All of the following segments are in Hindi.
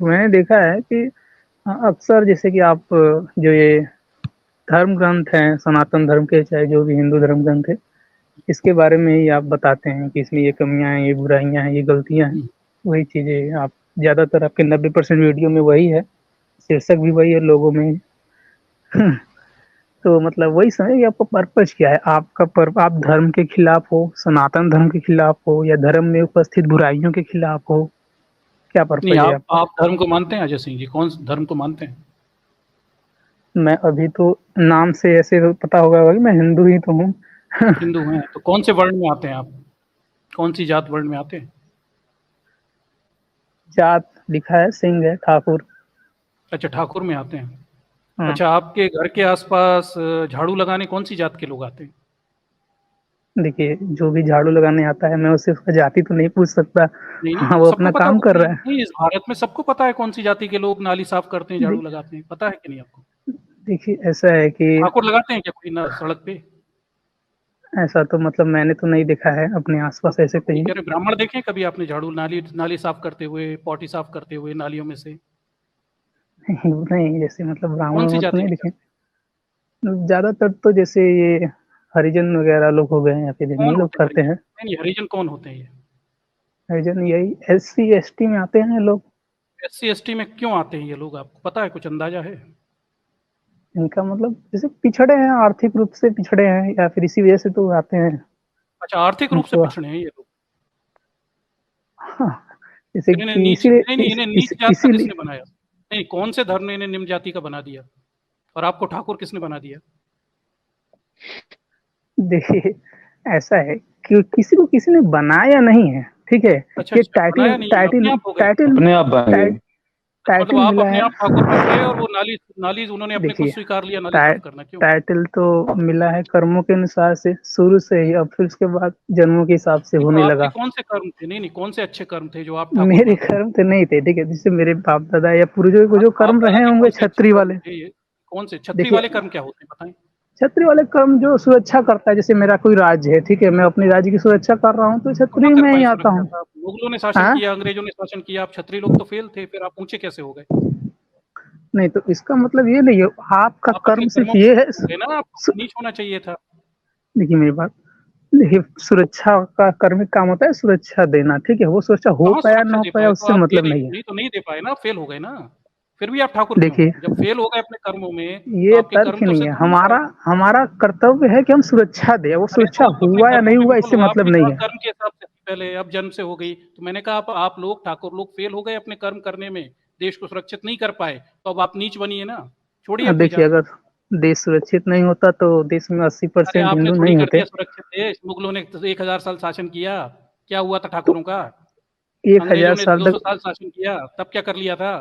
तो मैंने देखा है कि अक्सर जैसे कि आप जो ये धर्म ग्रंथ हैं, सनातन धर्म के चाहे जो भी हिंदू धर्म ग्रंथ है, इसके बारे में ही आप बताते हैं कि इसमें ये कमियाँ हैं, ये बुराइयाँ हैं, ये गलतियाँ हैं। वही चीज़ें आप ज़्यादातर आपके 90% वीडियो में वही है, शीर्षक भी वही है, लोगों में तो मतलब वही समझिए कि आपका पर्पज़ क्या है? आपका आप धर्म के खिलाफ हो, सनातन धर्म के खिलाफ हो या धर्म में उपस्थित बुराइयों के खिलाफ हो? क्या नहीं, पर्पज़ है आपका? आप धर्म को मानते हैं अजय सिंह जी? कौन धर्म को मानते हैं? मैं अभी तो नाम से ऐसे तो पता होगा कि मैं हिंदू ही तो हूँ। हिंदू हैं, तो कौन से वर्ण में आते हैं आप? कौन सी जात वर्ण में आते हैं? जात लिखा है, सिंह है, ठाकुर। अच्छा, ठाकुर में आते हैं। हाँ। अच्छा, आपके घर के आसपास झाड़ू लगाने कौन सी जात के लोग आते हैं? देखिए, जो भी झाड़ू लगाने आता है, मैं उससे उसका जाति तो नहीं पूछ सकता। नहीं, हाँ, नहीं, वो सबको अपना पता काम होता कर है। रहा है। नहीं, इस भारत में सबको पता है कौन सी जाति के लोग नाली साफ करते हैं, दे झाड़ू लगाते हैं। पता है कि नहीं आपको? देखिए, ऐसा है कि ठाकुर लगाते हैं क्या कोई ना सड़क पे? ऐसा तो मतलब मैंने तो नहीं देखा है अपने तो आस-पास ऐसे तो ये कहीं। कह रहे ब्राह्मण देखे हैं कभी आपने झाड़ू नाली नाली साफ करते हुए, पॉटी साफ करते हुए नालियों में से? नहीं, जैसे मतलब कौन सी ब्राह्मण-वाह्मण तो जाति नहीं के देखे। करते हैं? ज़्यादातर तो जैसे ये हरिजन वगैरह लोग हो गए या फिर इन्हीं कौन लोग होते हैं करते हरिजन? हैं। नहीं, नहीं, हरिजन कौन होते हैं ये? हरिजन यही एससी, एसटी में आते हैं लोग। एससी, एसटी में क्यों आते हैं ये लोग? आपको पता है, कुछ अंदाजा है? इनका मतलब जैसे पिछड़े हैं, आर्थिक रूप से पिछड़े हैं या फिर इसी वजह से तो आते हैं। अच्छा, आर्थिक रूप से उनको पिछड़े हैं ये लोग। हाँ, जैसे फिर इन्हें कि नीच इसीलिए नहीं, नहीं, इन्हें नीच जात का इसीलिए किसने बनाया? नहीं, कौन से धर्म ने इन्हें निम्न जाति का बना दिया? और आपको ठाकुर किसने बना दिया? देखिए, ऐसा है कि किसी को किसी ने बनाया नहीं है, ठीक है? अच्छा, ये अच्छा, बनाया नहीं है, अपने आप हो गए। टाइटल अपने आप बन गए। टाइ अच्छा, मतलब टाइटल आप मिला अपने है। आप ठाकुर बन गए और वो नाली नाली उन्होंने अपने खुद देखिए, स्वीकार लिया नाली टाइ साफ करना, क्यों? टाइटल तो मिला है कर्मों के अनुसार से शुरू से ही, अब फिर उसके बाद जन्मों के हिसाब से नहीं, तो होने आपके लगा। कौन से कर्म थे? नहीं, नहीं, कौन से अच्छे कर्म थे जो आप ठाकुर मेरे बन गए? कर्म तो नहीं थे, ठीक है? जैसे मेरे बाप-दादा या पूर्वजों को हाँ, जो तो बाप कर्म दादा रहे के होंगे कौन से अच्छे क्षत्रिय कर्म वाले। थे ये? कौन से छत्री देखिए, वाले कर्म क्या होते हैं, बताएं? क्षत्रिय वाले कर्म जो सुरक्षा करता है, जैसे मेरा कोई राज्य है, ठीक है? मैं अपने राज्य की सुरक्षा कर रहा हूँ, तो कहाँ क्षत्रिय कर में पाए ही आता सुरक्षा हूँ। साहब? मुगलों ने शासन हाँ? किया, अंग्रेजों ने शासन किया, आप क्षत्रिय लोग तो फेल थे, फिर आप ऊंचे कैसे हो गए? नहीं, तो इसका मतलब ये नहीं है, आपका आप अपने कर्म सिर्फ कर्मों ये है। हो गए ना, सु आपको नीच होना चाहिए था। देखिए मेरी बात, देखिए सुरक्षा का कर्मिक काम होता है सुरक्षा देना, ठीक है? वो सुरक्षा हो कहाँ पाया, सुरक्षा ना हो दे पाया पाए? तो उससे आप दे मतलब नहीं नहीं है। नहीं तो नहीं दे पाए ना, फेल हो गए ना। फिर भी आप ठाकुर क्यों देखिए, हैं? जब फेल हो गए अपने कर्मों में, तो ये आपके कर्म तर्क तो नहीं है, सिद्ध नहीं हमारा पाए। हमारा कर्तव्य है कि हम सुरक्षा दें, वो अरे तो सुरक्षा आप अपने हुआ या कर्मों नहीं में हुआ विफल इससे हो, मतलब आपकी नहीं जात है। कर्म के हिसाब से थी पहले, अब जन्म से हो गई। तो मैंने कहा आप लोग ठाकुर लोग फेल हो गए अपने कर्म करने में, देश को सुरक्षित नहीं कर पाए, तो अब आप नीच बनिए ना, छोड़िए अपनी देखिए, जात। अगर देश सुरक्षित नहीं होता तो देश में अरे 80% आपने हिंदू थोड़ी नहीं कर होते। दिया सुरक्षित देश, मुगलों ने 1000 साल शासन किया, क्या हुआ था तो ठाकुरों का? 1000 अंग्रेजों ने साल 200 तक साल शासन किया, तब क्या कर लिया था?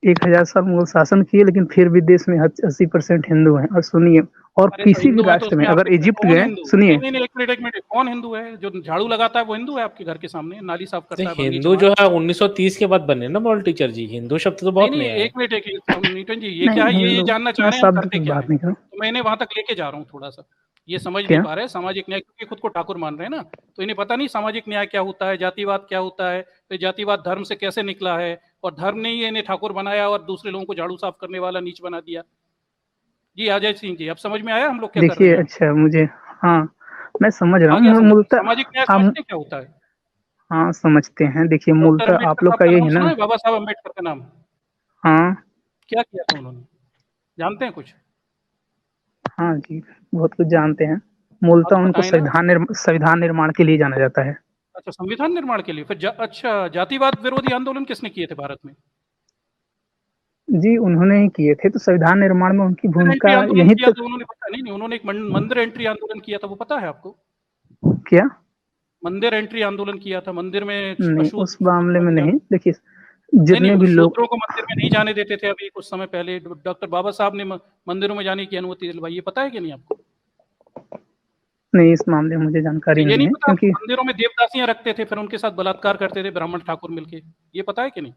1000 साल मुगल शासन किए, लेकिन फिर भी देश में 80% हिंदू हैं। और सुनिए, और अरे तो किसी भी हिंदू है तो राष्ट्र में उसमें अगर आपके इजिप्ट कौन गए, हिंदू? नहीं, सुनिए, नहीं, नहीं, 1 मिनट, कौन हिंदू है? जो झाड़ू लगाता है वो हिंदू है आपके घर के सामने? नाली साफ करता है बंगी हिंदू चमार? जो है 1930 के बाद बने ना मॉडल टीचर जी, हिंदू शब्द तो नहीं, बहुत नहीं, नया है। 1 मिनट, 1 मिनट, न्यूटन जी, ये क्या नहीं है? ये हिंदू, जानना चाह मैं रहे हैं हम शब्द करते की क्या बात हैं? नहीं कर रहा हूँ। तो मैं इन्हें वहाँ तक लेके जा रहा हूँ थोड़ा-सा। ये समझ नहीं क्या? पा रहे सामाजिक न्याय, क्योंकि खुद को ठाकुर मान रहे हैं ना, तो इन्हें पता नहीं सामाजिक न्याय क्या होता है, जातिवाद क्या होता है, फिर जातिवाद धर्म से कैसे निकला है, और धर्म ने ही इन्हें ठाकुर बनाया और दूसरे लोगों को झाड़ू साफ करने वाला नीच बना दिया। जी, अजय सिंह जी, अब समझ में आया हम लोग क्या कर रहे देखिए, हैं यहाँ? अच्छा मुझे, हाँ, मैं समझ रहा आ गया हूँ समझ में? मूलतः। सामाजिक न्याय हम, समझते हैं क्या होता है? हाँ, समझते हैं। देखिए, डॉक्टर मूलतः आप अम्बेडकर लोग साहब का का ये नाम है सुना ना। है? बाबा साहब अम्बेडकर का नाम? हाँ, क्या किया था उन्होंने? जानते हैं कुछ? हाँ जी, बहुत कुछ जानते हैं। मूलतः हाँ, तो उनको बताएँ ना। संविधान निर्माण के लिए जाना जाता है। अच्छा, संविधान निर्माण के लिए? फिर अच्छा, जातिवाद विरोधी आंदोलन किसने किए थे भारत में? जी, उन्होंने ही किए थे, तो संविधान निर्माण में उनकी मंदिर एंट्री भूमिका आंदोलन यहीं किया तक। था उन्होंने, पता नहीं, नहीं, उन्होंने एक मंदिर एंट्री आंदोलन किया था, वो पता है आपको? क्या? मंदिर एंट्री आंदोलन किया था, मंदिर में नहीं, उस मामले में वगैरह। नहीं। देखिए, नहीं, जितने नहीं, भी लोग, शूद्रों को मंदिर में नहीं जाने देते थे अभी कुछ समय पहले, डॉक्टर बाबा साहब ने मंदिरों में जाने की अनुमति दिलवाई, ये पता है कि नहीं आपको? नहीं, इस मामले में मुझे जानकारी अच्छा, ये नहीं नहीं है, पता आपको? क्योंकि मंदिरों में देवदासियां रखते थे, फिर उनके साथ बलात्कार करते थे ब्राह्मण ठाकुर मिलके, ये पता है कि नहीं?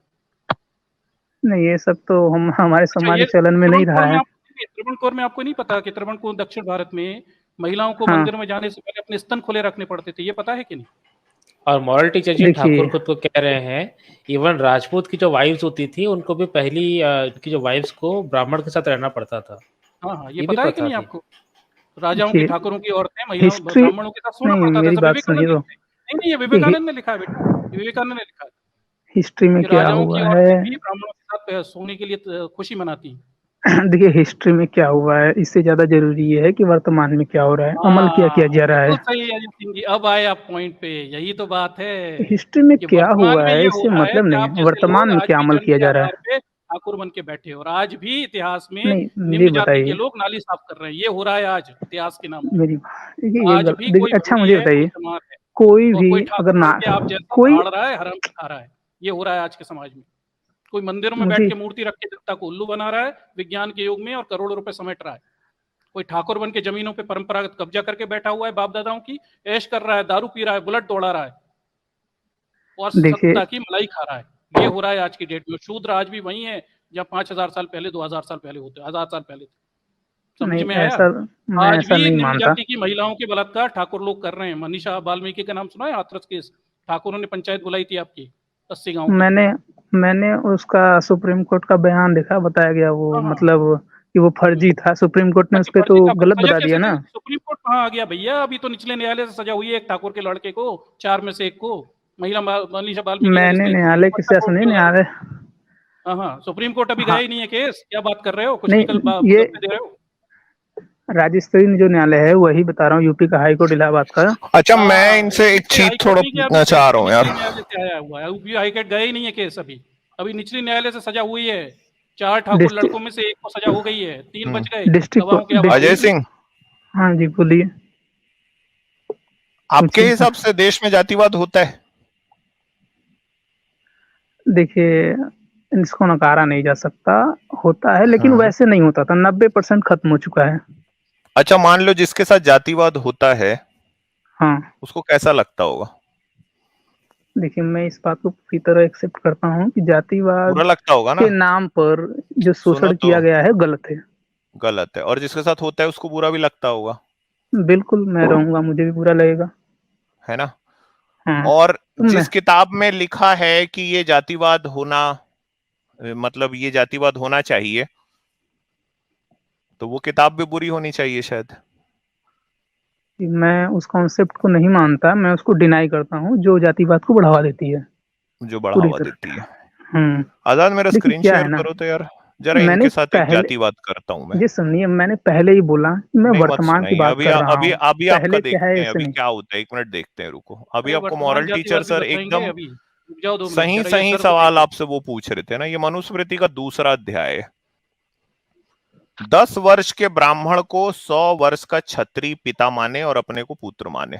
नहीं, ये सब तो हम हमारे अच्छा, समाज ये चलन में नहीं रहा है। त्रिभुवनकोर में आपको नहीं पता कि त्रिभुवनकोर दक्षिण भारत में महिलाओं को हाँ, मंदिर में जाने से पहले अपने स्तन खुले रखने पड़ते थे, ये पता है कि नहीं? और मॉरल टीचर जी ठाकुर देखिए खुद को कह रहे हैं इवन राजपूत की जो वाइफ्स होती थी उनको भी पहली की जो वाइफ्स को ब्राह्मण के साथ रहना पड़ता था। हाँ हाँ, ये ये भी पता है कि प्रथा नहीं थी। आपको? राजाओं की, देखिए ठाकुरों की औरतें महिलाओं हिस्ट्री ब्राह्मणों के साथ सोना नहीं, पड़ता था, मेरी सब बात सुनिए विवेकानंद तो। लिखते हैं। नहीं, ये देखिए विवेकानंद ने लिखा है बेटा, ये विवेकानंद ने लिखा है हिस्ट्री में कि क्या राजाओं की हुआ है। औरतें भी ब्राह्मणों के साथ सोने के लिए खुशी मनाती हैं। देखिए हिस्ट्री में क्या हुआ है, इससे ज्यादा जरूरी ये है कि वर्तमान में क्या हो रहा है, अमल क्या हाँ, किया जा रहा बिल्कुल है। सही है अजय सिंह जी, अब आए आप पॉइंट पे, यही तो बात है हिस्ट्री में कि क्या वर्तमान हुआ में है ये हो इससे रहा है मतलब कि नहीं आप है, जैसे वर्तमान लोग में आज क्या भी अमल जन्म किया के जा रहा आधार है। पे ठाकुर बन के बैठे हो और आज भी इतिहास में नहीं ये निम्न जाति के बताइए लोग नाली साफ कर रहे हैं, ये हो रहा है आज इतिहास के नाम पे। मेरी, देखिए आज भी देखिए कोई अच्छा भूरी मुझे है, कोई बताइए, चमार है कोई और भी कोई अगर ठाकुर ना बन के आप जैसा कोई दहाड़ रहा है, हराम खा रहा है। ये हो रहा है आज के समाज में। कोई मंदिरों में बैठ मुझे के मूर्ति रख के जनता को उल्लू बना रहा है विज्ञान के युग में और करोड़ों रुपए समेट रहा है। कोई ठाकुर बन के जमीनों पे परंपरागत कब्जा करके बैठा हुआ है, बाप दादाओं की ऐश कर रहा है, दारू पी रहा है, बुलेट दौड़ा रहा है और देखिए सत्ता की मलाई खा रहा है। ये हो रहा है आज की डेट में। शूद्र आज भी वही है जब 5000 साल पहले, 2000 साल पहले होते, 1000 साल पहले थे। समझ नहीं में आया? ऐसा, मैं आज ऐसा भी नहीं निम्न मानता। जाति की महिलाओं के बलात्कार ठाकुर लोग कर रहे हैं। मनीषा वाल्मीकि का नाम सुना है? हाथरस केस, ठाकुरों ने पंचायत बुलाई थी आपकी 80 गांव की। मैंने मैंने उसका सुप्रीम कोर्ट का बयान देखा, बताया गया वो हाँ हाँ, मतलब कि वो फर्जी था, सुप्रीम कोर्ट ने उस अच्छा पे फर्जी तो था, फिर गलत सजा बता कैसे दिया ना। दी? सुप्रीम कोर्ट कहाँ आ गया भैया? अभी तो निचले न्यायालय से सजा हुई है एक ठाकुर के लड़के को, 4 में से 1 को। महिला मनीषा वाल्मीकि का मैंने जिसने न्यायालय की दुपट्टा सजा तोड़ सुनी, के लगा न्यायालय हाँ, हाँ, सुप्रीम कोर्ट अभी गया हाँ ही नहीं है केस, क्या बात कर रहे हो? कुछ निकल नहीं, ये गप्पे दे रहे हो? राज्य स्तरीय जो न्यायालय है वही बता रहा हूँ, यूपी का हाई कोर्ट इलाहाबाद का। अच्छा, मैं हाँ, इनसे एक यूपी चीज हाईकोर्ट थोड़ा नहीं गया अभी पूछना केस, चाह रहा अभी हूँ निचले यार। न्यायालय से आया हुआ है। यूपी हाईकोर्ट गया ही नहीं है केस अभी। अभी निचले न्यायालय से सजा हुई है। 4 ठाकुर लड़कों डिस्ट्रिक्ट में से 1 को सजा हो गई है, 3 बच गए डिस्ट्रिक्ट गवाहों के हवाले अजय में। डिस्ट्रिक्ट सिंह, हाँ जी बोलिए, आपके पूछिए। हिसाब से देश में जातिवाद होता है? देखिए इसको नकारा नहीं जा सकता, होता है लेकिन हाँ। वैसे नहीं होता था, 90% खत्म हो चुका है। अच्छा, मान लो जिसके साथ जातिवाद होता है हाँ उसको कैसा लगता होगा? देखिए मैं इस बात को पूरी तरह एक्सेप्ट करता हूँ कि बुरा जातिवाद लगता होगा ना? के नाम पर जो सुनो शोषण तो, किया गया है गलत है। गलत है, और जिसके साथ होता है उसको बुरा भी लगता होगा, बिल्कुल मैं रहूंगा, मुझे भी बुरा लगेगा। है ना? हाँ और तो मैं जिस किताब में लिखा है कि ये जातिवाद होना, मतलब ये जातिवाद होना चाहिए, तो वो किताब भी बुरी होनी चाहिए शायद। मैं उस कॉन्सेप्ट को नहीं मानता, मैं उसको डिनाई करता हूँ जो जातिवाद को बढ़ावा देती है जो पूरी बढ़ावा देती तरह। है। हम्म आजाद, मेरा देखिए स्क्रीन क्या शेयर है ना, करो तो यार, जरा मैंने इनके साथ एक पहले, जातिवाद करता हूं मैं। जी सुनिए, मैंने पहले ही बोला कि मैं नहीं, मत वर्तमान की सुनाइए, बात अभी कर रहा अभी हूँ, अभी आपका पहले क्या है देखते हैं ऐसे अभी नहीं। क्या होता है। 1 मिनट देखते हैं, रुको। अभी अरे आपको वर्तमान मॉरल टीचर जातिवाद भी सर बताएंगे एकदम अभी, रुक जाओ 2 मिनट सही जरा, ये सही दर्द सवाल देखो। आपसे वो पूछ रहे थे ना। ये मनुस्मृति का दूसरा अध्याय है। 10 वर्ष के ब्राह्मण को 100 वर्ष का क्षत्रिय पिता माने और अपने को पुत्र माने।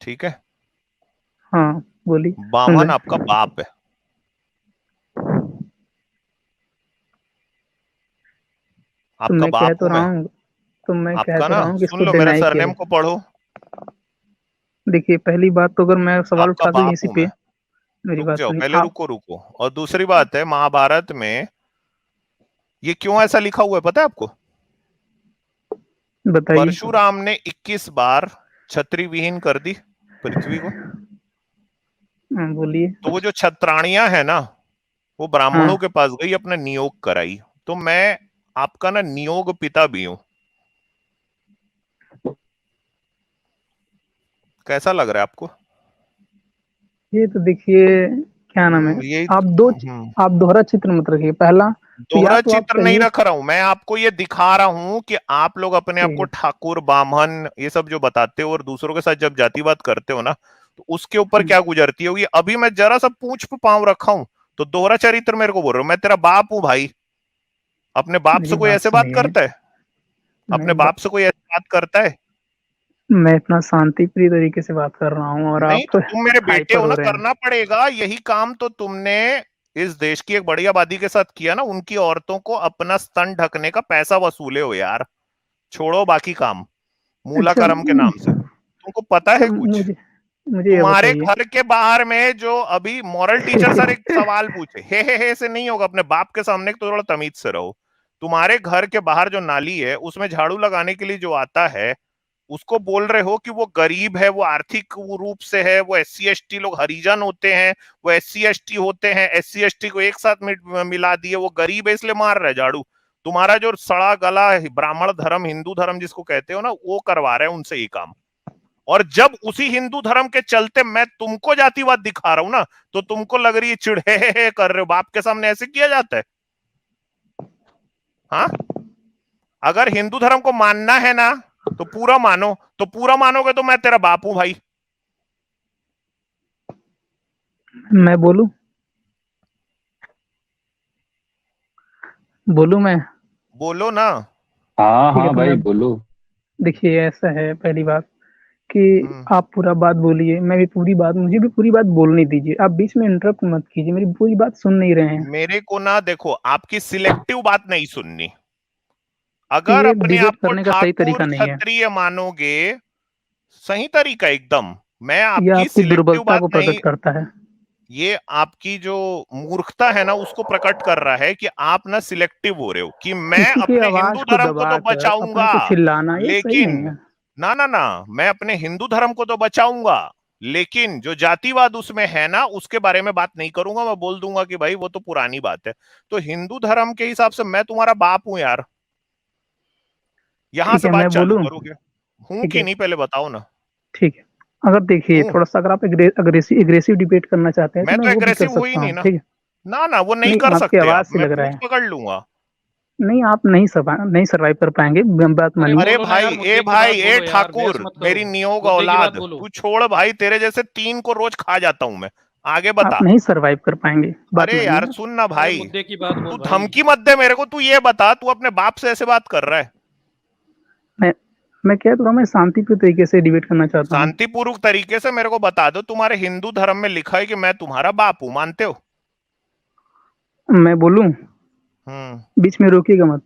ठीक है? हाँ बोलिए, सुन बामन आपका रहे। बाप है, तो आपका मैं कह बाप तो हूं रहा मैं। हूँ, तो मैं कह आपका तो ना, रहा हूँ कि इसको सुन लो, मेरा डिनाई किया सरनेम जाए। को पढ़ो। देखिए पहली बात तो अगर मैं सवाल आपका उठा दूं बाप इसी हूं पे, मैं। मेरी रुक बात जाओ, सुनिए पहले आप। रुको रुको। और दूसरी बात है, महाभारत में ये क्यों ऐसा लिखा हुआ है पता है आपको? बताइए। परशुराम ने 21 बार छत्री विहीन कर दी पृथ्वी को। हाँ, बोलिए। तो वो जो छत्राणियां है ना, वो हाँ ब्राह्मणों के पास गई, अपने नियोग कराई। तो मैं आपका ना नियोग पिता भी हूं। कैसा लग रहा है आपको? ये तो देखिए क्या नाम है, यही आप तो। आप दोहरा चित्र मत रखिए। पहला तो या दोहरा तो आप चित्र नहीं कहिए रख रहा हूं मैं, आपको ये दिखा रहा हूं कि आप लोग अपने आप को कि ठाकुर, ब्राह्मण ये सब जो बताते हो और दूसरों के साथ जब जातिवाद करते हो ना, तो उसके ऊपर क्या गुजरती होगी। अभी मैं जरा सा पूंछ पे पांव रखा हूं तो दोहरा चरित्र मेरे को बोल रहे हो। मैं तेरा बाप हूं भाई। अपने बाप मेरी से कोई बात ऐसे बात सुनिए, करता है? अपने बाप से कोई ऐसे बात करता है? मैं इतना शांति प्रिय तरीके से बात कर रहा हूँ और नहीं, आप तो तुम मेरे बेटे हाइपर हो हो ना, रहे हैं। करना पड़ेगा। यही काम तो तुमने इस देश की एक बड़ी आबादी के साथ किया ना। उनकी औरतों को अपना स्तन ढकने का पैसा वसूले हो यार। छोड़ो बाकी काम, अच्छा मूलाकरम के नाम से। तुमको पता अच्छा है कुछ? मुझे मुझे ये तुम्हारे बताइए। घर के बाहर में जो अभी मॉरल टीचर सर एक सवाल पूछे, हे से नहीं होगा। अपने बाप के सामने तो थोड़ा तमीज से रहो। तुम्हारे घर के बाहर जो नाली है उसमें झाड़ू लगाने के लिए जो आता है, उसको बोल रहे हो कि वो गरीब है, वो आर्थिक रूप से है, वो SC ST लोग हरिजन होते हैं, वो SC ST होते हैं, SC ST को एक साथ मिला दिए, वो गरीब है इसलिए मार रहे झाड़ू। तुम्हारा जो सड़ा गला ब्राह्मण धर्म, हिंदू धर्म जिसको कहते हो ना, वो करवा रहे हैं उनसे ये काम। और जब उसी हिंदू धर्म के चलते मैं तुमको जातिवाद दिखा रहा हूं ना, तो तुमको लग रही है चिढ़े कर रहे हो। बाप के सामने ऐसे किया जाता है? हाँ, अगर हिंदू धर्म को मानना है ना तो पूरा मानो, तो पूरा मानोगे तो मैं तेरा बाप हूं भाई। मैं बोलूं? बोलूं मैं? बोलो ना। हाँ ठीक है हाँ तो भाई मैं, बोलो। देखिए ऐसा है, पहली बात कि हम्म, आप पूरा बात बोलिए, मैं भी पूरी बात, मुझे भी पूरी बात बोलने दीजिए। आप बीच में इंटरप्ट मत कीजिए, मेरी पूरी बात सुन नहीं रहे हैं। मेरे को ना देखो, आपकी सिलेक्टिव बात नहीं सुननी। तो अगर ये अपने डिबेट आप को करने का सही तरीका ठाकुर नहीं है। क्षत्रिय मानोगे, सही तरीका एकदम, मैं यह आपकी आपकी सिलेक्टिव दुर्बलता बात को नहीं, प्रकट करता है। ये आपकी जो मूर्खता है ना उसको प्रकट कर रहा है कि आप ना सिलेक्टिव हो रहे हो कि मैं किसी की अपने आवाज हिंदू को धर्म को तो दबाकर अपने बचाऊंगा, को चिल्लाना ये सही नहीं लेकिन है। ना ना ना, मैं अपने हिंदू धर्म को तो बचाऊंगा, लेकिन जो जातिवाद उसमें है ना उसके बारे में बात नहीं करूंगा। मैं बोल दूंगा कि भाई वो तो पुरानी बात है। तो हिंदू धर्म के हिसाब से मैं तुम्हारा बाप हूं यार, यहां ठीक से है, बात मैं चालू बोलूं? करोगे? हूं ठीक कि है, नहीं पहले बताओ ना। ठीक है। अगर देखिए, हूं? थोड़ा सा अगर आप एग्रेसिव डिबेट करना चाहते हैं तो मैं मैं तो वो भी कर एग्रेसिव हुई सकता नहीं हूँ, ना। ठीक है। ना ना, वो नहीं नहीं, कर आपकी सकते आवाज आप, से मैं लग रहा पूछ है। पकड़ लूंगा। नहीं, आप नहीं सर्वाइव कर पाएंगे, बात अरे मानिए। अरे बोलो ना भाई, यार, ए मुद्दे की भाई, बात ए बोलो यार, बहस ठाकुर, मत करो। मेरी नियोग मुद्दे की बात औलाद, बोलो। तू छोड़ भाई, तेरे जैसे 3 को रोज खा जाता हूं मैं। आगे आप बता। नहीं सर्वाइव कर पाएंगे, बात अरे मानिए यार ना। सुन ना अरे भाई, मुद्दे की बात बोल तू भाई। धमकी मत दे मेरे को। तू ये बता, तू अपने बाप से ऐसे बात कर रहा है? मैं मैं कह तो रहा हूं, मैं शांतिपूर्ण तरीके से डिबेट करना चाहता हूँ। शांतिपूर्वक तरीके से मेरे को बता दो, तुम्हारे हिंदू धर्म में लिखा है कि मैं तुम्हारा बाप हूं, मानते हो? मैं बोलूं? हम्म। बीच में रोकिएगा मत,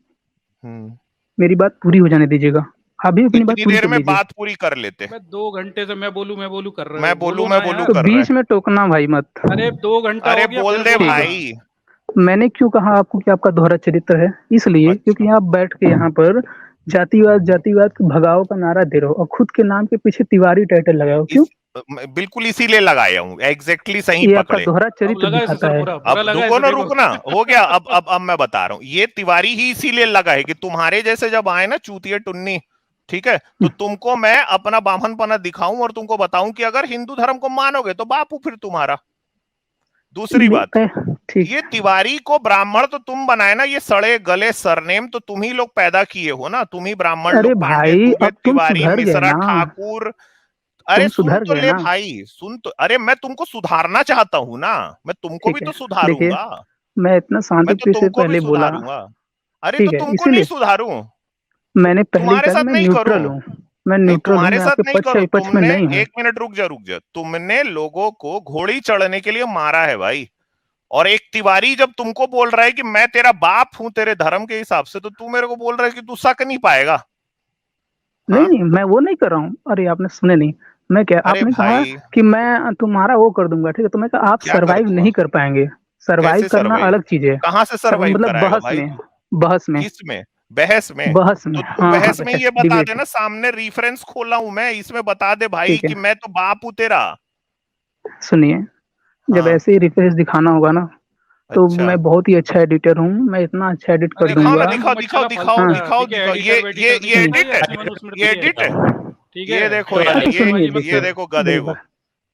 हम्म। मेरी बात पूरी हो जाने दीजिएगा। आप भी अपनी बात इतनी पूरी देर कर में लीजिए। बात पूरी कर लेते। मैं 2 घंटे से मैं बोलूं कर रहे हो, मैं बोलो मैं ना बोलूं तो यार। कर रहा है। बीच में टोकना भाई मत। अरे 2 घंटा अरे हो गया, बोल फिर दे बोलो ठीक ना। है। भाई। मैंने क्यों कहा आपको कि आपका दोहरा चरित्र है? इसलिए अच्छा, क्योंकि आप बैठ के यहाँ पर जातिवाद जातिवाद के भगाओ का नारा दे रहे हो और खुद के नाम के पीछे तिवारी टाइटल लगाए हो। क्यों? इस बिल्कुल इसीलिए लगाया हूं, एग्जैक्टली सही ये आपका पकड़े। दोहरा अब चरित्र लगा इसे दिखाता सर, है। बुरा अब लगा रुको इसे, ना, देखो। रुकना हो गया। अब मैं बता रहा हूँ, ये तिवारी ही इसीलिए लगा है कि तुम्हारे जैसे जब आए ना चूतिए टुन्नी, ठीक है, तो तुमको मैं अपना बामनपना दिखाऊं और तुमको बताऊं कि अगर हिंदू धर्म को मानोगे तो बापू फिर तुम्हारा। दूसरी नहीं, बात, ठीक। ये तिवारी को ब्राह्मण तो तुम बनाए ना, ये सड़े गले सरनेम तो तुम ही लोग पैदा किए हो ना। तुम ही ब्राह्मण अरे लोग, पांडे, भाई, दुबे, अब तुम तिवारी, सुधर गए मिश्रा, ना। ठाकुर। अरे तुम सुन सुधर तो गए ले ना। भाई, सुन तो, अरे मैं तुमको सुधारना चाहता हूं ना, मैं तुमको भी ठीक है, तो देखिए, सुधारूंगा। मैं इतना मैं तो शांतिप्रिय से तुमको भी पहले बोला। सुधारूंगा। अरे तो ठीक है, तुमको नहीं इसीलिए सुधारूं? मैंने पहले ही तुम्हारे कहा कि साथ मैं नहीं करूं? न्यूट्रल हूँ। मैं नहीं, न्यूट्रल हूँ, तुम्हारे मैं साथ आपके नहीं पक्ष या करूं। विपक्ष में तुमने, नहीं हूँ। 1 मिनट रुक जा, रुक जा। तुमने लोगों को घोड़ी चढ़ने के लिए मारा है भाई। और एक तिवारी जब तुमको बोल रहा है कि मैं तेरा बाप हूं तेरे धर्म के हिसाब से, तो तू मेरे को बोल रहा है कि तू शक नहीं पाएगा? नहीं हाँ? नहीं, मैं वो नहीं कर रहा हूँ। अरे आपने सुने नहीं? मैं क्या, अरे आपने कहा भाई, कि मैं तुम्हारा वो कर दूंगा, ठीक है, तो मैं कहा आप क्या कर सरवाइव दूंगा? नहीं कर पाएंगे। सरवाइव कैसे करना सरवाइव? अलग चीज है। कहां से सब सरवाइव मतलब कराएगा बहस भाई में, तू? बहस में, किस में? बहस में? बहस में, तो तू हाँ हाँ, बहस में बहस ये बता डिबेट। देना, सामने रेफरेंस खोला हूं मैं, इसमें बता दे भाई ठीक है, कि मैं तो बाप हूं तेरा। सुनिए, जब हाँ। ऐसे ही रिफ्रेश दिखाना होगा ना, तो अच्छा, मैं बहुत ही अच्छा एडिटर हूँ, मैं इतना अच्छा एडिट कर अरे दिखाओ ना, दूंगा। भाई, दिखाओ मुंह मत दिखाओ चला दिखाओ फालतू हाँ, का, दिखाओ ठीक है, दिखाओ। एडिटर वेडिटर भी ये करना ही एडिट है, ऐसी मनुस्मृति ये है। एडिट है। ठीक ये है, देखो ऐसे यार, अच्छा बकचोदी सुनिए, बाजी मत ये देखिए, करो। देखो गधे मेरी को। बात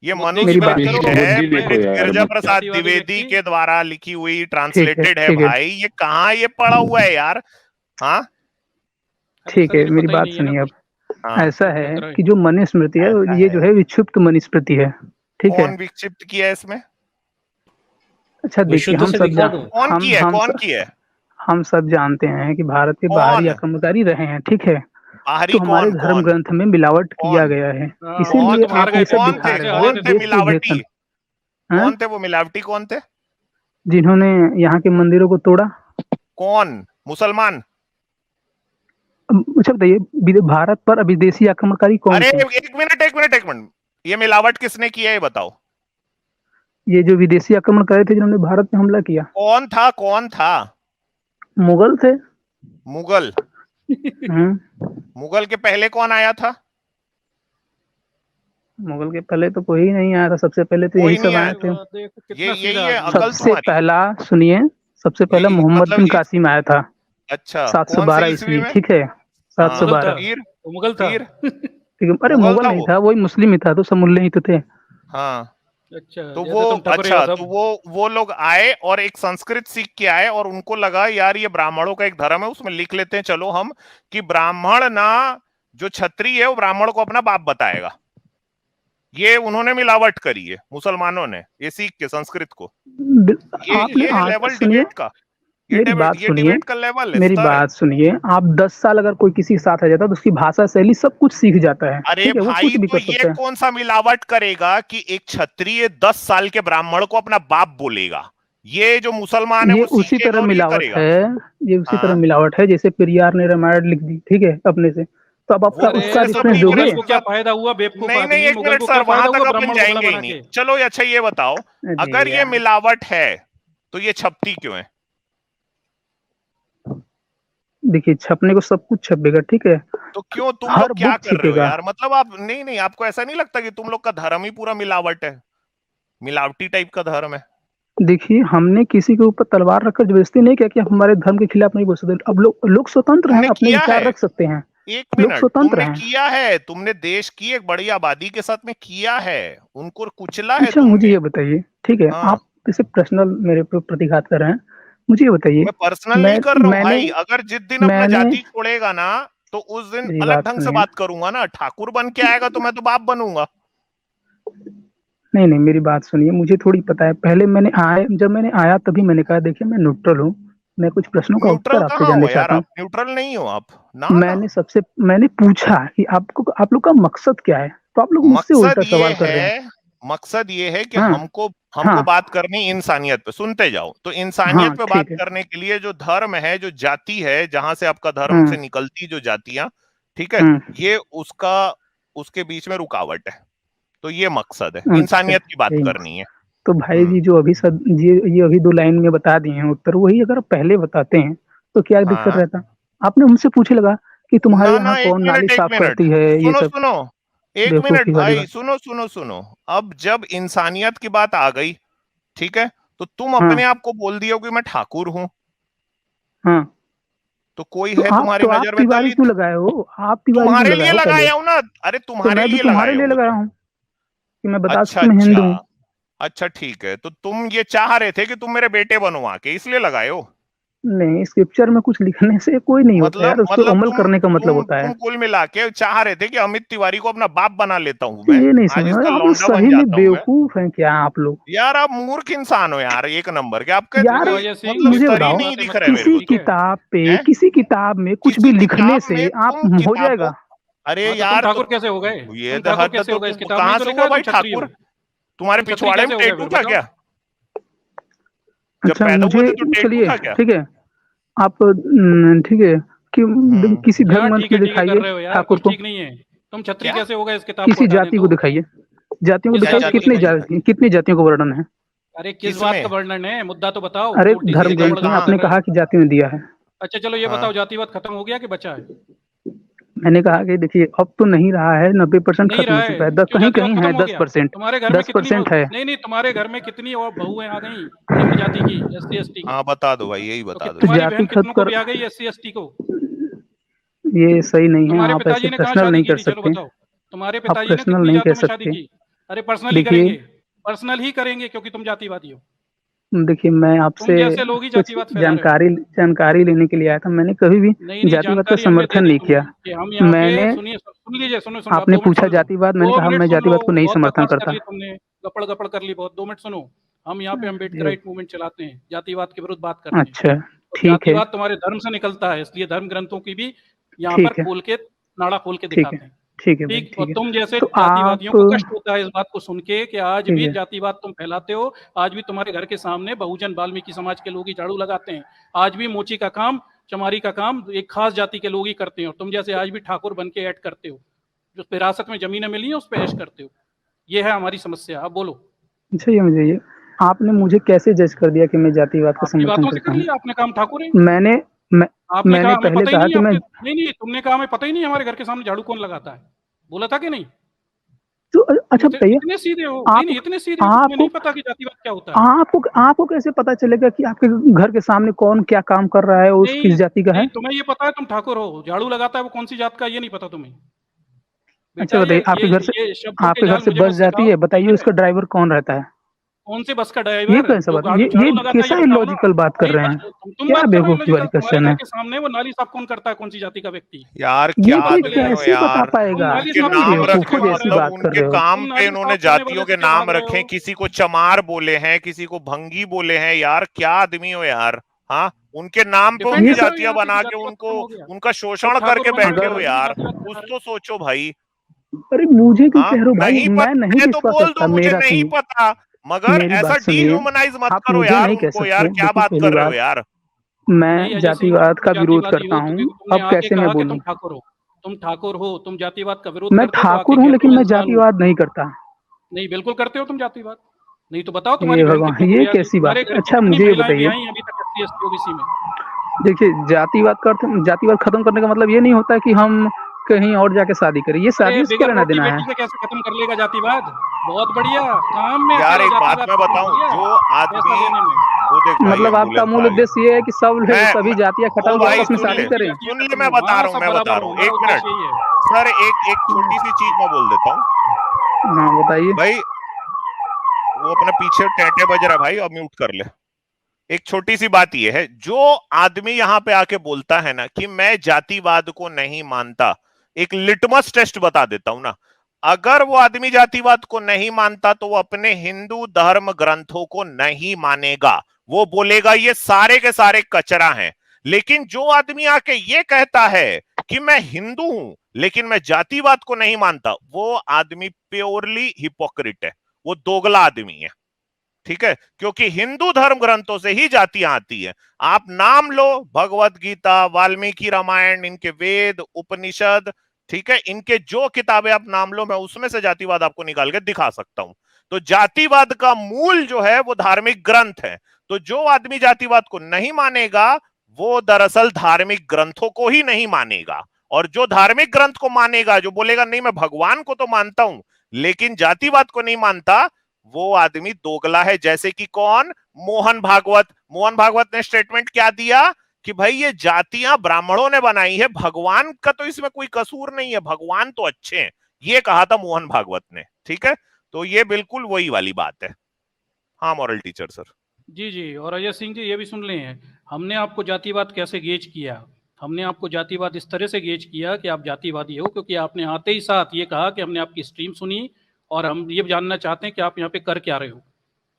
ये मुद्दे की मेरी बात बात मनुस्मृति करो। है, बुद्धि देखो पंडित यार, गिरजा बुद्धि। प्रसाद जातिवादी द्विवेदी व्यक्ति। के द्वारा लिखी हुई, ठीक है, ट्रांसलेटेड है ठीक है, भाई। ये कहाँ ये पढ़ा हुआ है यार? हाँ? अरे ठीक सर, है, इन्हें मेरी पता ही बात नहीं है ना सुनिए अब। कुछ, हाँ, ऐसा मत है करो। कि जो मनुस्मृति है, ऐसा ये जो है। है विक्षिप्त मनुस्मृति है, ठीक है। कौन विक्षिप्त किया है इसमें? अच्छा देखिए, विशुद्ध से दिखा दूं? कौन की है? कौन की है? हम सब जानते हैं कि भारत के बाहरी कौन? आक्रमणकारी रहे हैं, ठीक है। बाहरी तो हमारे कौन? धर्म कौन? ग्रंथ में मिलावट किया कौन? गया है, वहां इसीलिए तुम हार आप गए ये थे, सब कौन दिखा थे? तुमसे रहे हारे हैं थे कौन थे तुम। देश के मिलावटी? विवेचन। हाँ? कौन थे वो मिलावटी? कौन थे? जिन्होंने यहाँ के मंदिरों को तोड़ा। कौन? मुसलमान? अच्छा बताइए, भारत पर विदेशी आक्रमणकारी कौन अरे थे? 1 मिनट 1 मिनट 1 मिनट, ये मिलावट किसने की है ये बताओ? ये जो विदेशी आक्रमणकारी थे जिन्होंने भारत में हमला किया, कौन था? कौन था? मुगल थे। मुगल? हम्म। मुगल के पहले कौन आया था? मुगल के पहले तो कोई नहीं आया था, सबसे पहले तो कोई यही नहीं सब आया। आए थे। देखो ये कितना यही सीधा है आदमी है। अकल सबसे तुम्हारी। पहला सुनिए, सबसे पहला ये मोहम्मद मतलब बिन ये कासिम आया था अच्छा कौन 712 सी ईस्वी ईस्वी, में? ठीक है, हाँ, मुगल था, 712। फिर वो मुगल था। फिर ठीक है, अरे मुगल मुगल था नहीं वो। था, वही मुस्लिम ही था, तो सब मुल्ले ही तो थे। हाँ अच्छा, तो जैसे वो तुम ठकुरे हो अच्छा, सब। तो वो लोग आए और एक संस्कृत सीख के आए और उनको लगा यार ये ब्राह्मणों का एक धर्म है, उसमें लिख लेते हैं चलो हम कि ब्राह्मण ना, जो क्षत्रिय है वो ब्राह्मण को अपना बाप बताएगा। ये उन्होंने मिलावट करी है मुसलमानों ने, ये सीख के संस्कृत को। आपने ये है आज लेवल सुनिए, डिबेट का, ये मेरी डिबेट बात ये सुनिए, डिबेट का लेवल है, मेरी स्तर है। बात सुनिए। आप 10 साल अगर कोई किसी के साथ आ जाता है तो उसकी भाषा शैली सब कुछ सीख जाता है, अरे ठीक है, वो भाई कुछ भी तो कर ये सकता है। कौन सा मिलावट करेगा कि एक क्षत्रिय 10 साल के ब्राह्मण को अपना बाप बोलेगा? ये जो मुसलमान है ये वो उसी सीखेगा तरह और ये मिलावट करेगा। है, ये उसी तरह हाँ मिलावट है जैसे पेरियार ने रामायण लिख दी, ठीक है, अपने से, तो अब आपका वो अरे उसका उससे सब रेफरेंस तो ठीक है, मुगल दोगे? को उसके क्या साथ फायदा हुआ, बेवकूफ नहीं नहीं, आदमी, एक मुगल मिनट को क्या सर, वहां फायदा तक हुआ अपन ब्राह्मण को भला जाएंगे ही बना नहीं। के। चलो अच्छा ये बताओ, अगर अरे ये यार, मिलावट है तो ये छपती क्यों है? देखिए, छपने को सब कुछ छपेगा, ठीक है, तो क्यों तुम हर लोग क्या बुक कर रहे हो छिपेगा। यार? मतलब आप नहीं नहीं, आपको ऐसा नहीं लगता कि तुम लोग का धर्म ही पूरा मिलावट है, मिलावटी टाइप का धर्म है? देखिए, हमने किसी के ऊपर तलवार रखकर जबरदस्ती नहीं किया कि आप हमारे धर्म के खिलाफ नहीं बोल सकते। अब लोग लोग स्वतंत्र हैं, तुमने अपने किया विचार है, रख सकते हैं, एक लोग मिनट, स्वतंत्र तुमने हैं। किया है, तुमने देश की एक बड़ी आबादी के साथ में किया है, उनको कुचला है अच्छा, मुझे तुमने। ये बताइए, ठीक है, हाँ आप इसे पर्सनल मेरे पे प्रतिघात कर रहे हैं, मुझे ये बताइए, मैं पर्सनल मैं नहीं कर रहा हूँ मैंने भाई, अगर जिस दिन अपना मैंने जाति छोड़ेगा ना तो उस दिन मेरी अलग बात ढंग से सुनिए, बात करूंगा ना। ठाकुर बन के आएगा तो मैं तो बाप बनूंगा। नहीं नहीं, मेरी बात सुनिए, मुझे थोड़ी पता है। पहले जब मैंने आया तभी मैंने कहा देखिए मैं न्यूट्रल हूँ, मैं कुछ प्रश्नों का न्यूट्रल उत्तर आपसे कहाँ जानना हो यार? चाहता हूँ। आप न्यूट्रल नहीं हो आप ना ना। मैंने पूछा कि आप लोग का मकसद क्या है, तो आप लोग मुझसे मकसद उल्टा ये सवाल कर रहे हैं। है, मकसद ये है कि हाँ, हमको हमको हाँ, बात करनी इंसानियत पे। सुनते जाओ, तो इंसानियत हाँ, पे बात ठीक है, करने के लिए जो धर्म है, जो जाति है, जहां से आपका धर्म से हाँ, निकलती जो जातियां, ठीक है, हाँ, ये उसका उसके बीच में रुकावट है। तो ये मकसद है, अच्छा, इंसानियत की बात यही करनी है। तो भाई हम्म जी जो अभी ये अभी 2 लाइन में बता दिए हैं उत्तर, वही अगर आप पहले बताते हैं तो क्या दिक्कत हाँ रहता? आपने उनसे पूछे लगा कि तुम्हारे ना यहाँ ना, एक कौन नाली मिनट एक साफ मिनट, करती है, ये सुनो सब सुनो, एक मिनट बेवकूफी वाली भाई, बात। सुनो सुनो सुनो। अब जब इंसानियत की बात आ गई, ठीक है, तो तुम हाँ, अपने आप को बोल दियो कि मैं ठाकुर हूं, हाँ, तो कोई है तुम्हारी आप नजर में तिवारी क्यों दलित? लगाए हो? आप तिवारी क्यों तुम्हारे लगाए लिए हो पहले? लगाया हूं ना। अरे तो तुम्हारे मैं भी लिए तुम्हारे लगाया लिए हूं वो लगाया तो। हूँ कि मैं बता अच्छा सकूं मैं अच्छा, हिंदू हूँ। अच्छा ठीक है, तो तुम ये चाह रहे थे कि तुम मेरे बेटे बनो आके, इसलिए लगाए हो? नहीं, स्क्रिप्चर में कुछ लिखने से कोई नहीं होता यार, उस पर मतलब अमल करने का मतलब होता तुम है। कुल मिला के चाह रहे थे कि अमित तिवारी को अपना बाप बना लेता हूं मैं, ये नहीं आज समझ इसका आप लोग लौंडा बन सही में जाता हूं मैं। बेवकूफ हैं क्या आप लोग? यार आप मूर्ख इंसान हो यार, एक नंबर के। आपके यार देखो अजय सिंह, मतलब ये मुझे स्तर ही फालतू बताओ, नहीं बातें दिख मत रहा है करो, मेरे को तो। हैं? किसी किताब में कुछ भी किसी लिखने किताब से में आप तुम हो किताबों, जाएगा? अरे हाँ तो तुम यार तो ठाकुर कैसे हो गए? ये तुम ठाकुर हद कैसे तो हो गए? इस तुम किताब में कहां तो से लिखा हुआ है तुम भाई क्षत्रिय ठाकुर? हो। तुम्हारे तुम क्षत्रिय पिछवाड़े में कैसे हो गए टेटू फिर था बताओ। क्या? जब अच्छा, पैदा हुए मुझे थे तो टेटू चलिए, था क्या? ठीक है, आप ठीक है कि हम्म किसी क्या धर्म ग्रंथ में ठीक है कर दिखाइए रहे हो यार, ठाकुर कुछ को, ठीक नहीं है। तुम क्षत्रिय क्या? कैसे हो गए? इस किताब को किसी हटा दें जाति को तो। दिखाइए, जातियों को किस क्या दिखाइए, जाति को जाति है? दिखाइए? कितनी जातियों का वर्णन है? अरे किस बात का किसमें? वर्णन है, मुद्दा तो बताओ, अरे नोटिस धर्म ये क्यों ये ग्रंथ में बड़बड़ कहाँ? आपने कर रहे कहा हो? कि जाति में दिया है। अच्छा चलो ये हाँ बताओ, जातिवाद खत्म हो गया कि बचा है? मैंने कहा कि देखिए अब तो नहीं रहा है, 90% नहीं खत्म हो रहा चुका है, है, क्यों कहीं जातिवाद कहीं है खत्म हो दस गया? परसेंट तुम्हारे घर में दस कितनी परसेंट है नहीं नहीं, तुम्हारे घर में कितनी और बहुएं आ गई निम्न जाति की, एससी एसटी की? हाँ बता दो भाई, यही तो बता दो तो यार। तुम्हारी जाति बहन खत्म कितनों को कर, भी आ गई एससी एसटी को? ये सही नहीं है, तुम्हारे आप ऐसे पिताजी ने कहाँ पर्सनल शादी नहीं की कर थी, चलो सकते, बताओ। तुम्हारे आप पिताजी ने पर्सनल कितनी नहीं कह जातों में शादी सकते। की? अरे पर्सनल ही देखिए, करेंगे, पर्सनल ही करेंगे क्योंकि तुम जातिवादी हो। देखिए, मैं तुम आपसे जैसे लोग ही कुछ जातिवाद फैला रहे हो। जानकारी लेने के लिए आया था, मैंने कभी भी नहीं नहीं, जातिवाद का जानकारी हमने दे समर्थन दी नहीं किया। तुम्हें कि हम यहाँ पे, मैंने सुनिए सुन लीजिए, सुनो सुनो, आप आपने 2 मिनट पूछा सुन लो। जातिवाद, मैंने 2 कहा मिनट मैं सुन लो, जातिवाद को नहीं बहुत समर्थन बकवास कर करता। ली तुमने, गपड़ गपड़ कर ली बहुत। 2 मिनट सुनो, हम यहाँ पे अम्बेडकर ये राइट मूवमेंट चलाते हैं, जातिवाद के विरुद्ध बात करते हैं। अच्छा, और ठीक है, जातिवाद तुम्हारे धर्म से निकलता है, इसलिए धर्म ग्रंथों की भी यहाँ पर ठीक है, खोल के, नाड़ा खोल के ठीक है, दिखाते हैं। ठीक है भाई, ठीक, और ठीक है। तुम जैसे तो जातिवादियों आप, को कष्ट होता है इस बात को सुन के कि आज ठीक भी है, जातिवाद तुम फैलाते हो। आज भी तुम्हारे घर के सामने बहुजन वाल्मीकि समाज के लोग ही झाड़ू लगाते हैं। आज भी मोची का काम, चमारी का काम एक खास जाति के लोग ही करते हैं, और तुम जैसे आज भी ठाकुर बन के ऐड करते हो, जो विरासत में जमीनें मिली हैं उस पर ऐश करते हो। ये है हमारी समस्या। अब बोलो। अच्छा, ये मुझे आपने मुझे कैसे जज कर दिया कि मैं जातिवाद का आपकी समर्थन बातों से करता कर हूँ? लिया, आपने काम ठाकुर है। मैंने मैं, आपने कहा मैंने हमें पहले पता ही कहा नहीं कि है मैं, आपके, नहीं नहीं, तुमने कहा हमें पता ही नहीं हमारे घर के सामने झाड़ू कौन लगाता है, बोला था कि नहीं? तो अच्छा बताइए, इतने सीधे हो? आप नहीं, इतने सीधे हो कि तुम्हें आपको नहीं पता कि जातिवाद क्या होता है? आपको कैसे पता चलेगा कि आपके घर के सामने कौन क्या काम कर रहा है और उस किस नहीं, जाति का है? नहीं, तुम्हें ये पता है तुम ठाकुर हो, झाड़ू लगाता है वो कौन सी जात का, ये नहीं पता तुम्हें? अच्छा बेटा बताइए, ये शब्दों के आपके घर जाल से मुझे बस मत जाती सिखाओ, है, ठीक बताइए है? उसका ड्राइवर कौन रहता है? कौन से बस का ये ड्राइवर कैसा जो बात, झाड़ू लगाता है, कैसा ये बताओ ना। इलॉजिकल बात कर नहीं, रहे हैं? तुम क्या बात कर रहे हो बेवकूफी इलॉजिकल, वाली तुम्हारे क्वेश्चन घर है? के सामने वो नाली साफ कौन करता है, कौन सी जाति का व्यक्ति? यार ये क्या कोई आदमी हो कैसे बता यार, तुम पाएगा? नाली उनके साफ क्या करने नाम वाले से बेवकूफों क्यों रखे, भाग रहे जैसी हो? मतलब बात कर उनके रहे हो? काम तुम पे नाली इन्होंने साफ करने जातियों वाले के से क्यों नाम भाग रहे रखे, हो? किसी को चमार बोले हैं, किसी को भंगी बोले हैं, यार क्या आदमी हो यार। हाँ, उनके नाम पे डिफेंड उनकी ये कर रहे सब, हो जातियां यहाँ पे कि बना के जातिवाद उनको, खत्म हो गया, उनका सब शोषण ठाकुर करके बन बैठे गए, हो अगर तभी यार, जातिवाद कुछ चला रहे तो सोचो भाई। अरे मुझे क्यों हाँ, कह रहे हो भाई? नहीं मैं पता नहीं है तो विश्वास बोल रखता, दो मुझे मेरा नहीं सुनिए, पता, मगर मेरी ऐसा बात सुनिए। डीह्यूमनाइज मत आप करो मुझे यार नहीं कह उनको, यार सकते। क्या देखिए बात पहली कर रहे हो बात, यार। नहीं, मैं अजय सिंह जी, जातिवाद तुम का विरोध जातिवादी करता हो, हूँ। तुमने अब आके कैसे मैं कहा कि तुम बोलूँ? ठाकुर हो, तुम ठाकुर हो, तुम जातिवाद का विरोध मैं करते हो तो आके ठाकुर हूँ कहते हो लेकिन मैं मैं इंसान हूँ। जातिवाद नहीं करता। नहीं, बिल्कुल करते हो तुम जातिवाद। नहीं तो बताओ ये तुम्हारी बहन भगवान, कितनी ये गुड़िया, कैसी बात तुम्हारे है? घर की अच्छा कितनी मुझे ये महिलाएं बताइए, ब्याही हैं अभी तक SC ST OBC में? देखिए जातिवाद खत्म करने का मतलब ये नहीं होता है कि हम कहीं और जाके शादी करें। ये अरे शादी से क्या बिगर लेना रोटी देना है? बेटी के कैसे खत्म कर लेगा जातिवाद? बहुत बढ़िया, काम में यार अकेला एक बात जातिवाद मैं खत्म हो बताऊं, गया, जो पैसा आदमी, लेने में। वो देख भाई मतलब आपका एम्बुलेंस मूल आ गया। उद्देश्य ये है कि सभी मैं जातियां खत्म ओ हो भाई आपस में सुन शादी ले, सभी करें। जातियां सुन ले, खत्म मैं हो, बता हाँ रहा हूँ, सब मैं बता बराबर रहा हो, हूँ, हमारा एक मिनट उद्देश्य यही है। सर, एक छोटी सी चीज मैं बोल देता हूँ हाँ बताइए। भाई। वो अपना पीछे टेंटे बज रहा है भाई, अब म्यूट कर ले। एक छोटी सी बात यह है, जो आदमी यहां पे आके बोलता है ना कि मैं जातिवाद को नहीं मानता, एक लिटमस टेस्ट बता देता हूं ना। अगर वो आदमी जातिवाद को नहीं मानता तो वो अपने हिंदू धर्म ग्रंथों को नहीं मानेगा, वो बोलेगा ये सारे के सारे कचरा हैं। लेकिन जो आदमी आके ये कहता है कि मैं हिंदू हूं लेकिन मैं जातिवाद को नहीं मानता, वो आदमी प्योरली हिपोक्रिट है, वो दोगला आदमी है। ठीक है, क्योंकि हिंदू धर्म ग्रंथों से ही जातियां आती है। आप नाम लो, भगवत गीता, वाल्मीकि रामायण, इनके वेद, उपनिषद, ठीक है, इनके जो किताबें आप नाम लो, मैं उसमें से जातिवाद आपको निकाल के दिखा सकता हूं। तो जातिवाद का मूल जो है वो धार्मिक ग्रंथ है। तो जो आदमी जातिवाद को नहीं मानेगा वो दरअसल धार्मिक ग्रंथों को ही नहीं मानेगा, और जो धार्मिक ग्रंथ को मानेगा, जो बोलेगा नहीं मैं भगवान को तो मानता हूं लेकिन जातिवाद को नहीं मानता, वो आदमी दोगला है। जैसे कि कौन? मोहन भागवत ने स्टेटमेंट क्या दिया कि भाई ये जातियां ब्राह्मणों ने बनाई है, भगवान का तो इसमें कोई कसूर नहीं है, भगवान तो अच्छे हैं, ये कहा था मोहन भागवत ने। ठीक है, तो ये बिल्कुल वही वाली बात है। हाँ मॉरल टीचर सर। जी जी, और अजय सिंह जी ये भी सुन लें, हमने आपको जातिवाद कैसे गेज किया। हमने आपको जातिवाद इस तरह से गेज किया कि आप जातिवादी हो, क्योंकि आपने आते ही साथ ये कहा कि हमने आपकी स्ट्रीम सुनी और हम ये जानना चाहते हैं कि आप यहाँ पे कर क्या रहे हो।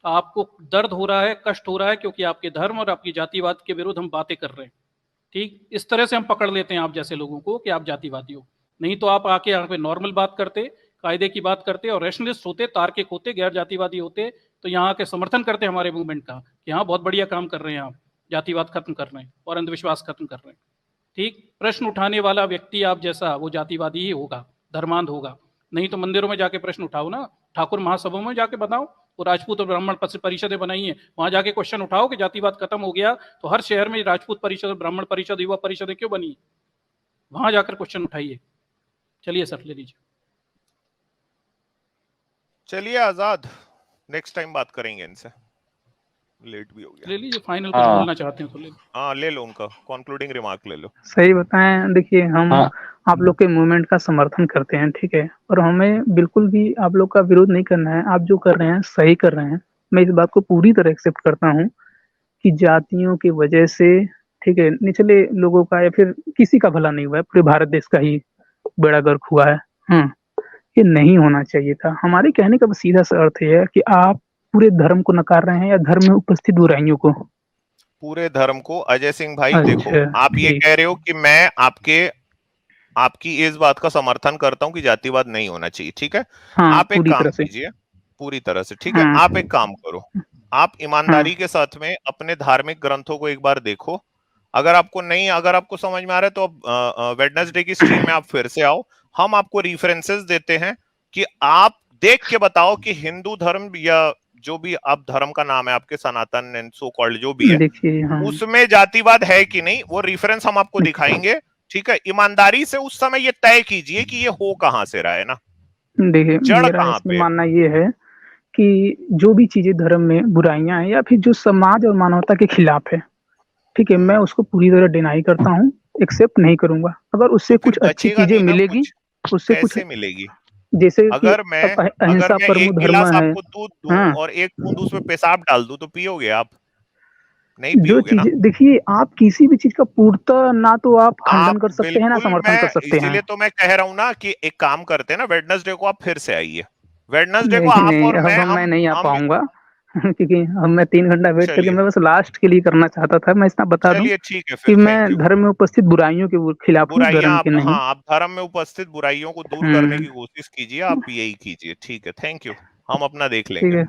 आपको दर्द हो रहा है, कष्ट हो रहा है, क्योंकि आपके धर्म और आपकी जातिवाद के विरुद्ध हम बातें कर रहे हैं। ठीक इस तरह से हम पकड़ लेते हैं आप जैसे लोगों को कि आप जातिवादी हो। नहीं तो आप आके यहाँ पे नॉर्मल बात करते, कायदे की बात करते और रैशनलिस्ट होते, तार्किक होते, गैर जातिवादी होते, तो यहाँ के समर्थन करते हमारे मूवमेंट का कि हाँ बहुत बढ़िया काम कर रहे हैं आप, जातिवाद खत्म कर रहे हैं और अंधविश्वास खत्म कर रहे हैं। ठीक, प्रश्न उठाने वाला व्यक्ति आप जैसा वो जातिवादी ही होगा, धर्मांध होगा। नहीं तो मंदिरों में जाके प्रश्न उठाओ ना, ठाकुर महासभा में जाके बताओ, वो राजपूत और ब्राह्मण परिषदें बनाई हैं, वहां जाके क्वेश्चन उठाओ कि जातिवाद खत्म हो गया तो हर शहर में राजपूत परिषद, ब्राह्मण परिषद, युवा परिषदें क्यों बनी, वहां जाकर क्वेश्चन उठाइए। चलिए सर ले लीजिए। चलिए आजाद, नेक्स्ट टाइम बात करेंगे इनसे, लेट भी हो गया। ले लीजिए, फाइनल कुछ बोलना चाहते हैं तो ले लो। हाँ ले लो, उनका कंक्लूडिंग रिमार्क ले लो। सही बताएं, देखिए हम आप लोग के मूवमेंट का समर्थन करते हैं, ठीक है, और हमें बिल्कुल भी आप लोग का विरोध नहीं करना है। आप जो कर रहे हैं सही कर रहे हैं, मैं इस बात को पूरी तरह एक्सेप्ट करता हूँ कि जातियों की वजह से, ठीक है, निचले लोगों का या फिर किसी का भला नहीं हुआ है, पूरे भारत देश का ही बेड़ा गर्क हुआ है। ये नहीं होना चाहिए था। हमारे कहने का सीधा सा अर्थ है कि आप पूरे धर्म को नकार रहे हैं या धर्म में उपस्थित बुराइयों को। पूरे धर्म को। अजय सिंह भाई अच्छा, देखो, आप ये कह रहे हो कि मैं आपकी इस बात का समर्थन करता हूं कि जातिवाद नहीं होना चाहिए, ठीक है। हाँ, आप एक काम कीजिए पूरी तरह से, ठीक है। आप एक काम करो, आप ईमानदारी के साथ में अपने धार्मिक ग्रंथों को एक बार देखो। अगर आपको समझ में आ रहा है तो अब वेडनेसडे की स्ट्रीम में आप फिर से आओ, हम आपको रिफरेंसेस देते हैं कि आप देख के बताओ कि हिंदू धर्म या जो भी आप धर्म का नाम है आपके, सनातन एंड सो कॉल्ड जो भी है, उसमें जातिवाद है कि नहीं, वो रेफरेंस हम आपको दिखाएंगे। ठीक है, ईमानदारी से उस समय ये तय कीजिए कि ये हो कहां से रहा है ना। देखिए, जड़ मेरा कहाँ इसमें पे है? मानना ये है कि जो भी चीज़ें धर्म में बुराइयाँ हैं या फिर जो समाज और मानवता के खिलाफ है, ठीक है, मैं उसको पूरी तरह डिनाई करता हूँ, एक्सेप्ट नहीं करूँगा। अगर तो उससे फिर कुछ अच्छी बचेगा चीज़ें नहीं ना मिलेगी, कुछ, उससे कुछ कैसे मिलेगी? जैसे कि अगर मैं अब अहिंसा परमो एक धर्म गिलास है। आपको दूध दूं हाँ, और एक बूंद उसमें पेशाब डाल दूं तो पियोगे आप? नहीं जो पियोगे ना। चीज़ें देखिए, आप किसी भी चीज़ का पूर्णतः ना तो आप खंडन आप कर सकते हैं, ना बिल्कुल, समर्थन कर मैं सकते हैं। इसीलिए तो मैं कह रहा हूं ना कि एक काम करते हैं ना, वेडनेसडे को आप फिर से आइए। वेडनेसडे को नहीं, आप नहीं, और अब मैं मैं नहीं आ हम पाऊँगा क्योंकि अब मैं 3 घंटा वेट करके चलिए, मैं बस लास्ट के लिए करना चाहता था। मैं इतना बता दूँ चलिए ठीक है कि फिर, मैं थैंक यू। धर्म में उपस्थित बुराइयों के खिलाफ हूँ, बुराइयां धर्म आप, के नहीं। हाँ, आप धर्म में उपस्थित बुराइयों को दूर करने हुँ, की कोशिश कीजिए, आप यही कीजिए। ठीक है, थैंक यू। हम अपना देख ठीक लेंगे। है।